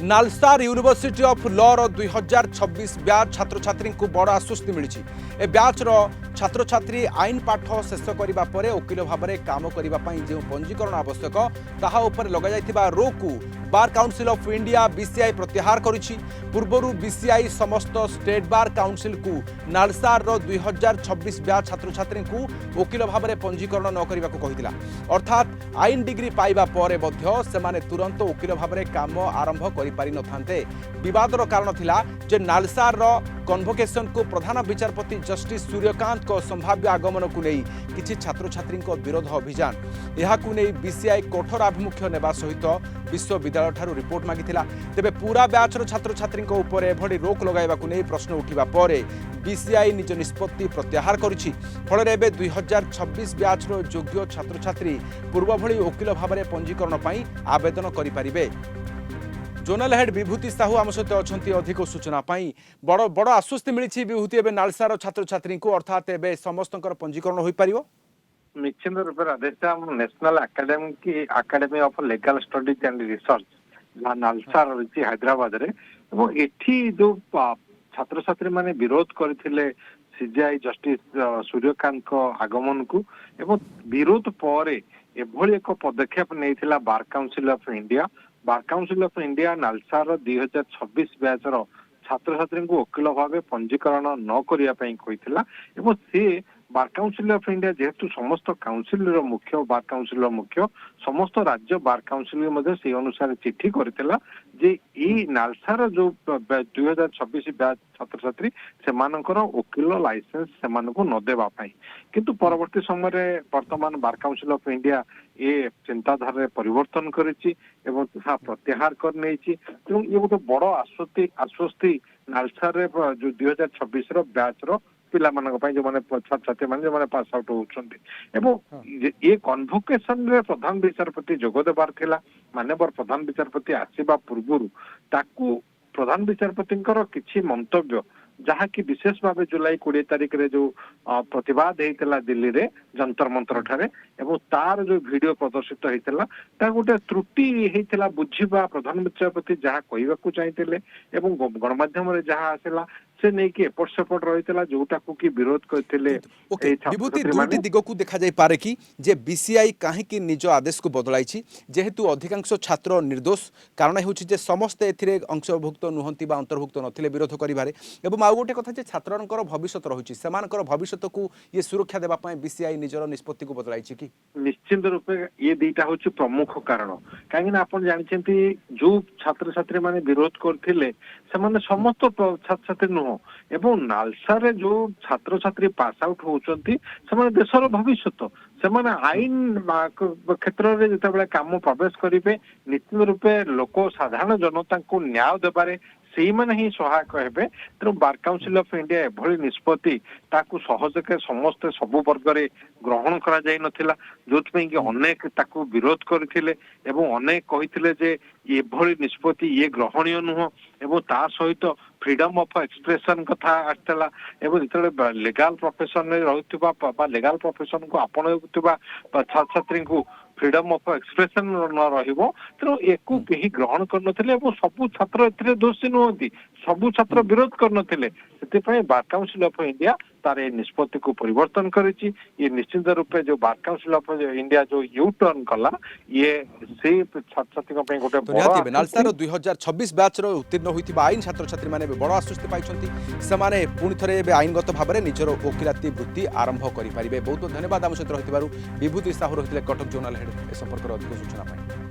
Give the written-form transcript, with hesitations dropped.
NALSAR university of law रो 2026 batch छात्र छात्री को बड़ आश्वस्ति मिली। ए ब्याच रो छात्र छात्री आईन पाठ शेष करबा परे वकील भाव में काम करने जो पंजीकरण आवश्यक ताहा उपर लगा जाइथिबा रो को bar council of India BCI प्रत्याहार करिछि। पूर्वरु बीसीआई समस्त स्टेट बार काउंसिल को नालसार रो 2026 ब्याच छात्र छात्री को वकील भाव में पंजीकरण न करने को कहिथिला। अर्थात आईन डिग्री पाइबा परे मध्य सेमाने तुरंत वकील भाव में काम आरंभ करि पारि नथान्ते। विवादर कारण थिला जे नालसार रो कन्वोकेशन को प्रधान विचारपति जस्टिस सूर्यकांत को संभाव्य आगमन को नहीं किछि छात्र छात्री विरोध अभियान यह बीसीआई कठोर आभिमुख्य नेबा सहित विश्वविद्यालय ठारू रिपोर्ट मागिथिला। तेबे पूरा ब्याच छात्र छात्री उपर एभली रोक लगाइबा को नहीं प्रश्न उठिबा परे बीसीआई निज निष्पत्ति प्रत्याहार करिछि। फल एबे 2026 ब्याच योग्य छात्र छात्री पूर्व भली वकील भाव में पंजीकरण पई आवेदन करि परिबे। जोनल हेड विभूति साहू आम सहित अच्छा अधिक सूचना पाई बड़ बड़ आश्वस्ति मिली। विभूति एवं नालसार छात्र छात्री को अर्थात एवं समस्त पंजीकरण हो पार निश्चित रूप आदेश national academy of legal studies and research जहाँ नालसार रही हैदराबाद रे एठी जो छात्र छात्री माने विरोध करथिले सीजीआई जस्टिस सूर्यकांत को आगमन को एवं विरोध पर एभली एक पदक्षेप नहीं bar council of India. Bar council of India NALSAR 2026 batch छात्र छात्री को वकील भाव पंजीकरण न करने से बार काउंसिल ऑफ इंडिया जेहेतु समस्त काउंसिल मुख्य बार काउंसिल मुख्य समस्त राज्य बार काउंसिल से अनुसार चिठी करथिला जे ई नालसार जो 2026 बैच छात्र छात्री से वकील लाइसेंस से न देवा किंतु परवर्ती समय वर्तमान बार काउंसिल ऑफ इंडिया ये चिंताधारा परिवर्तन करिछि एवं प्रत्याहार कर नहीं ये गोटे बड़ आश्वस्ति नालसार जो 2026 बैच पिला जो माने छात्र छात्री माने जो माने पास आउट होउछन्ती एवं ये कन्वोकेशन रे प्रधान विचारपति जोग देबार थिला। माननीय प्रधान विचारपति आसीबा पूर्वरु ताकू प्रधान विचारपतिंकर किछि मंतव्य जहाँ की विशेष भाव जुलाई 20 तारिख रे जो प्रतिवाद होता दिल्ली रे जंतर मंतर ठारे एवं तार जो वीडियो प्रदर्शित होता ता गोटे त्रुटि होता बुझा प्रधान विचारपति जहाँ कहवाक चाहिए एवं गणमाध्यम रे जहाँ आसला से नहीं कि एपट सेपट रही जोटा को कि विरोध करते विभूति दुईटी दिग को देखा जाई पारे कि जे बीसीआई कहीं निज आदेश को बदलाई जेहेतु अधिकांश छात्र निर्दोष कारण होछि जे समस्त एथिरे अंशभुक्त नुहंती बा अंतर्भुक्त नथिले विरोध करिबारे एवं आउ गोटे कथा जे छात्रनकर भविष्यत रहुछि सेमानकर भविष्यत को ये सुरक्षा देबा पय बीसीआई निजर निष्पत्ति को बदलाई कि निश्चित रूपे ये दुईटा होछि प्रमुख कारण काहेकि आपण जानिछंती जो छात्र छात्री माने विरोध करथिले सेमाने समस्त छात्र छात्री नुह एवं नालसार जो छात्र छात्री पास आउट होउचंती सेमाने देशर भविष्यत सेमाने आईन क्षेत्र में जिते काम प्रवेश करेंगे निश्चित रूपे लोक साधारण जनता को न्याय देबारे से ही सहायक हेबे। तेणु बार काउंसिल ऑफ इंडिया एभली निष्पत्ति ताकू सहजके समस्त सबु वर्ग रे ग्रहण करा जाई नथिला जोथपई कि अनेक ताकू विरोध करथिले एवं अनेक कहिथिले जे एभली निष्पत्ति ये ग्रहणीय नुह एवं ता सहित फ्रीडम ऑफ एक्सप्रेशन कथा आसला एवं जो लीगल प्रोफेशन रहुथिबा लीगल प्रोफेशन को आपणुवा छात्र छात्री को फ्रीडम ऑफ एक्सप्रेशन न रहिबो तेणु एको केही ग्रहण करनथिले एवं सबु छात्र एथिरे दोषी नुहंती सबु छात्र विरोध करनथिले सेति बार काउंसिल ऑफ इंडिया तार निष्पत्ति को परिवर्तन करिछि। ये निश्चित रूपे जो बार काउंसिल ऑफ इंडिया जो यू टर्न कला ये से छात्र छात्री गोटे बड़ नालसार 2026 बैच रो उत्तीर्ण होइतिबा आईन छात्र छात्री माने बड़ आश्वस्ति पाइछन्ती सेमाने पुणी थरे आईनगत भाव में निजर वकिलाती वृत्ति आरंभ करि पारिबे। बहुत धन्यवाद आम सहित रहितिबारु विभूति साहू रहितिले कटक जोनल हेड ए संपर्क अधिक सूचना पाई।